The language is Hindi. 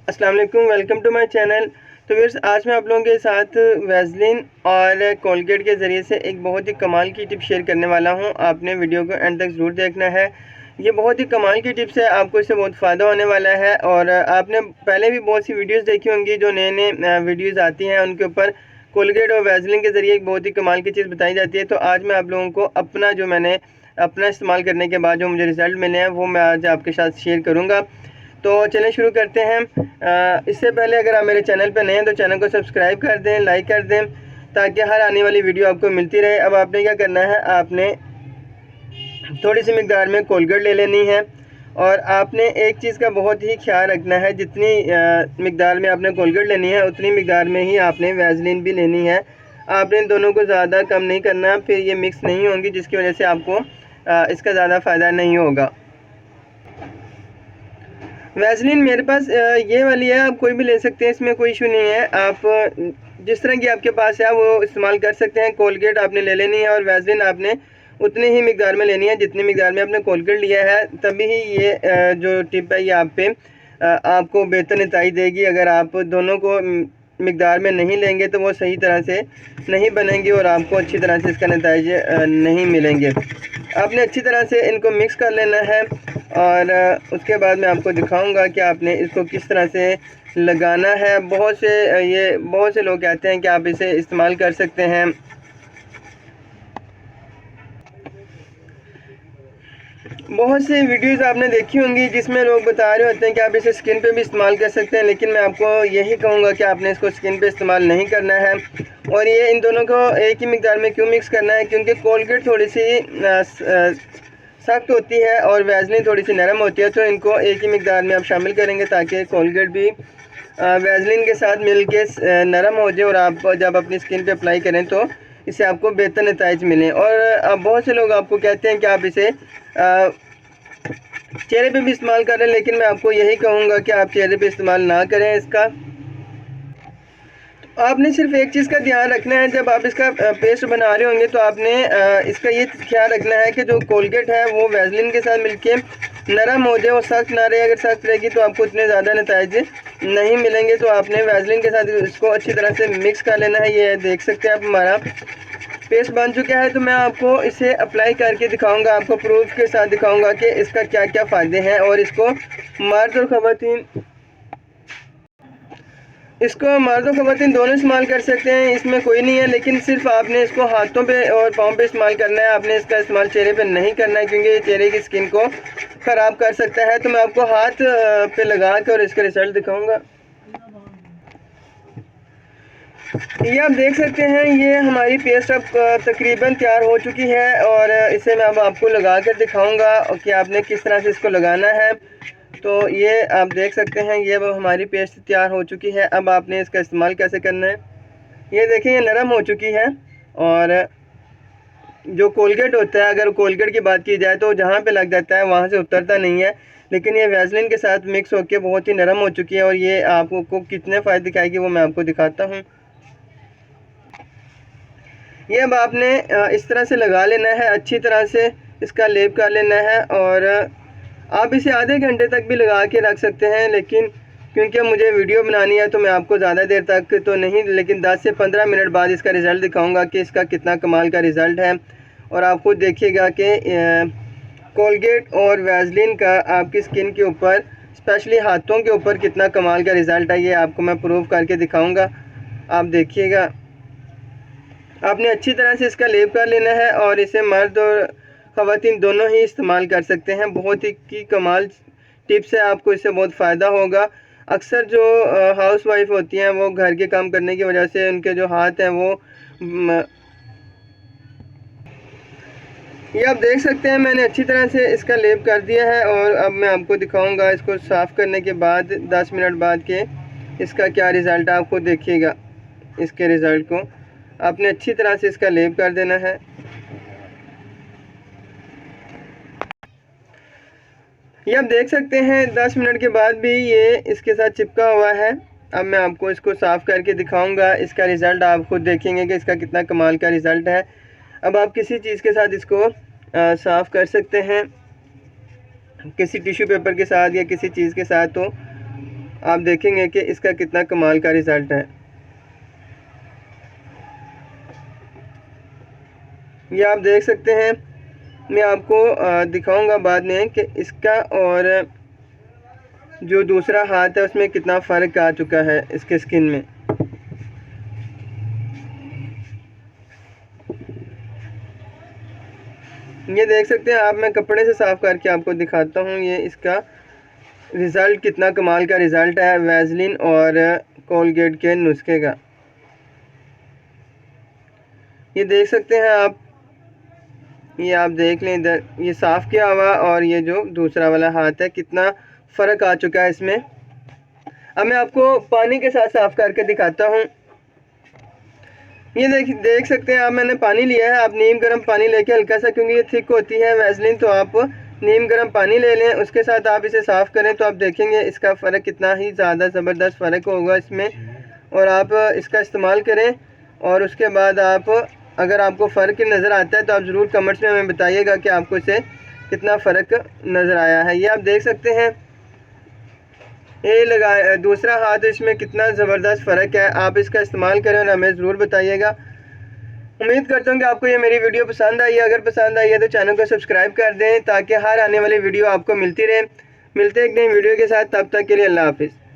अस्सलाम वालेकुम, वेलकम टू माय चैनल। तो व्यूअर्स, आज मैं आप लोगों के साथ वैसलीन और कोलगेट के ज़रिए से एक बहुत ही कमाल की टिप शेयर करने वाला हूं। आपने वीडियो को एंड तक ज़रूर देखना है। ये बहुत ही कमाल की टिप्स है, आपको इससे बहुत फ़ायदा होने वाला है। और आपने पहले भी बहुत सी वीडियोज़ देखी होंगी, जो नए नए वीडियोज़ आती हैं उनके ऊपर कोलगेट और वैसलीन के ज़रिए एक बहुत ही कमाल की चीज़ बताई जाती है। तो आज मैं आप लोगों को अपना इस्तेमाल करने के बाद जो मुझे रिज़ल्ट मिले हैं वो मैं आज आपके साथ शेयर करूँगा। तो चलें शुरू करते हैं। इससे पहले अगर आप मेरे चैनल पर नए हैं तो चैनल को सब्सक्राइब कर दें, लाइक कर दें, ताकि हर आने वाली वीडियो आपको मिलती रहे। अब आपने क्या करना है, आपने थोड़ी सी मिकदार में कोलगेट ले लेनी है। और आपने एक चीज़ का बहुत ही ख्याल रखना है, जितनी मिकदार में आपने कोलगेट लेनी है उतनी मिकदार में ही आपने वैसलीन भी लेनी है। आपने इन दोनों को ज़्यादा कम नहीं करना, फिर ये मिक्स नहीं होंगी, जिसकी वजह से आपको इसका ज़्यादा फ़ायदा नहीं होगा। वैसलीन मेरे पास ये वाली है, आप कोई भी ले सकते हैं, इसमें कोई इशू नहीं है। आप जिस तरह की आपके पास है वो इस्तेमाल कर सकते हैं। कोलगेट आपने ले लेनी है और वैसलीन आपने उतनी ही मिकदार में लेनी है जितनी मिकदार में आपने कोलगेट लिया है। तभी ही ये जो टिप है ये आप पे आपको बेहतर नतीजे देगी। अगर आप दोनों को मिकदार में नहीं लेंगे तो वो सही तरह से नहीं बनेंगे और आपको अच्छी तरह से इसका नतीजे नहीं मिलेंगे। आपने अच्छी तरह से इनको मिक्स कर लेना है और उसके बाद मैं आपको दिखाऊंगा कि आपने इसको किस तरह से लगाना है। बहुत से लोग कहते हैं कि आप इसे इस्तेमाल कर सकते हैं। बहुत सी वीडियोस आपने देखी होंगी जिसमें लोग बता रहे होते हैं कि आप इसे स्किन पे भी इस्तेमाल कर सकते हैं, लेकिन मैं आपको यही कहूँगा कि आपने इसको स्किन पे इस्तेमाल नहीं करना है। और ये इन दोनों को एक ही मिकदार में क्यों मिक्स करना है, क्योंकि कोलगेट थोड़ी सी सख्त होती है और वैसलीन थोड़ी सी नरम होती है। तो इनको एक ही मिकदार में आप शामिल करेंगे ताकि कोलगेट भी वैसलीन के साथ मिल के नरम हो जाए और आप जब अपनी स्किन पे अप्लाई करें तो इससे आपको बेहतर नतीजे मिलें। और बहुत से लोग आपको कहते हैं कि आप इसे चेहरे पे भी इस्तेमाल करें, लेकिन मैं आपको यही कहूँगा कि आप चेहरे पे इस्तेमाल ना करें इसका। आपने सिर्फ एक चीज़ का ध्यान रखना है, जब आप इसका पेस्ट बना रहे होंगे तो आपने इसका ये ख्याल रखना है कि जो कोलगेट है वो वैसलीन के साथ मिलके नरम हो जाए और सख्त ना रहे। अगर सख्त रहेगी तो आपको इतने ज़्यादा नतीजे नहीं मिलेंगे। तो आपने वैसलीन के साथ इसको अच्छी तरह से मिक्स कर लेना है। ये देख सकते हैं आप, हमारा पेस्ट बन चुका है। तो मैं आपको इसे अप्लाई करके दिखाऊंगा, आपको प्रूफ के साथ दिखाऊंगा कि इसका क्या क्या फ़ायदे हैं। और मर्द और ख़वातीन दोनों इस्तेमाल कर सकते हैं, इसमें कोई नहीं है। लेकिन सिर्फ आपने इसको हाथों पे और पाँव पे इस्तेमाल करना है, आपने इसका इस्तेमाल चेहरे पे नहीं करना है, क्योंकि ये चेहरे की स्किन को ख़राब कर सकता है। तो मैं आपको हाथ पे लगा कर और इसका रिजल्ट दिखाऊंगा। ये आप देख सकते हैं, ये हमारी पेस्ट अब तकरीबन तैयार हो चुकी है। और इसे मैं अब आपको लगा कर दिखाऊंगा कि आपने किस तरह से इसको लगाना है। तो ये आप देख सकते हैं, ये वो हमारी पेस्ट तैयार हो चुकी है। अब आपने इसका इस्तेमाल कैसे करना है, ये देखें, ये नरम हो चुकी है। और जो कोलगेट होता है, अगर कोलगेट की बात की जाए तो जहाँ पे लग जाता है वहाँ से उतरता नहीं है, लेकिन ये वैसलीन के साथ मिक्स होकर बहुत ही नरम हो चुकी है। और ये आपको कितने फ़ायदे दिखाएगी वो मैं आपको दिखाता हूँ। ये अब आपने इस तरह से लगा लेना है, अच्छी तरह से इसका लेप कर लेना है। और आप इसे आधे घंटे तक भी लगा के रख सकते हैं, लेकिन क्योंकि मुझे वीडियो बनानी है तो मैं आपको ज़्यादा देर तक तो नहीं, लेकिन 10 से 15 मिनट बाद इसका रिज़ल्ट दिखाऊंगा कि इसका कितना कमाल का रिज़ल्ट है। और आप खुद देखिएगा कि कोलगेट और वैसलीन का आपकी स्किन के ऊपर, स्पेशली हाथों के ऊपर, कितना कमाल का रिज़ल्ट है। ये आपको मैं प्रूव करके दिखाऊँगा, आप देखिएगा। आपने अच्छी तरह से इसका लेप कर लेना है और इसे मर्द और ख़वातीन दोनों ही इस्तेमाल कर सकते हैं। बहुत ही की कमाल टिप्स है, आपको इससे बहुत फ़ायदा होगा। अक्सर जो हाउस वाइफ होती हैं वो घर के काम करने की वजह से उनके जो हाथ हैं वो ये आप देख सकते हैं, मैंने अच्छी तरह से इसका लेप कर दिया है। और अब मैं आपको दिखाऊंगा इसको साफ़ करने के बाद 10 मिनट बाद के इसका क्या रिज़ल्ट है। आपको देखिएगा, इसके रिज़ल्ट को आपने अच्छी तरह से इसका लेप कर देना है। ये आप देख सकते हैं 10 मिनट के बाद भी ये इसके साथ चिपका हुआ है। अब मैं आपको इसको साफ़ करके दिखाऊंगा, इसका रिज़ल्ट आप खुद देखेंगे कि इसका कितना कमाल का रिज़ल्ट है। अब आप किसी चीज़ के साथ इसको साफ़ कर सकते हैं, किसी टिश्यू पेपर के साथ या किसी चीज़ के साथ। तो आप देखेंगे कि इसका कितना कमाल का रिज़ल्ट है। ये आप देख सकते हैं, मैं आपको दिखाऊंगा बाद में कि इसका और जो दूसरा हाथ है उसमें कितना फ़र्क आ चुका है इसके स्किन में। ये देख सकते हैं आप, मैं कपड़े से साफ़ करके आपको दिखाता हूँ ये इसका रिज़ल्ट कितना कमाल का रिज़ल्ट है वैसलीन और कोलगेट के नुस्खे का। ये देख सकते हैं आप, ये आप देख लें इधर, ये साफ़ किया हुआ और ये जो दूसरा वाला हाथ है कितना फ़र्क आ चुका है इसमें। अब मैं आपको पानी के साथ साफ़ करके दिखाता हूँ। ये देख सकते हैं आप, मैंने पानी लिया है। आप नीम गर्म पानी लेके हल्का सा, क्योंकि ये थिक होती है वैसलीन, तो आप नीम गर्म पानी ले लें, उसके साथ आप इसे साफ़ करें तो आप देखेंगे इसका फ़र्क कितना ही ज़्यादा ज़बरदस्त फ़र्क होगा इसमें। और आप इसका इस्तेमाल करें और उसके बाद आप, अगर आपको फ़र्क नज़र आता है तो आप ज़रूर कमेंट्स में हमें बताइएगा कि आपको इसे कितना फ़र्क नज़र आया है। ये आप देख सकते हैं, ये लगा दूसरा हाथ, इसमें कितना ज़बरदस्त फ़र्क है। आप इसका इस्तेमाल करें और हमें ज़रूर बताइएगा। उम्मीद करता हूँ कि आपको ये मेरी वीडियो पसंद आई है। अगर पसंद आई है तो चैनल को सब्सक्राइब कर दें ताकि हर आने वाली वीडियो आपको मिलती रहे। मिलते हैं एक नई वीडियो के साथ, तब तक के लिए अल्लाह हाफ़िज़।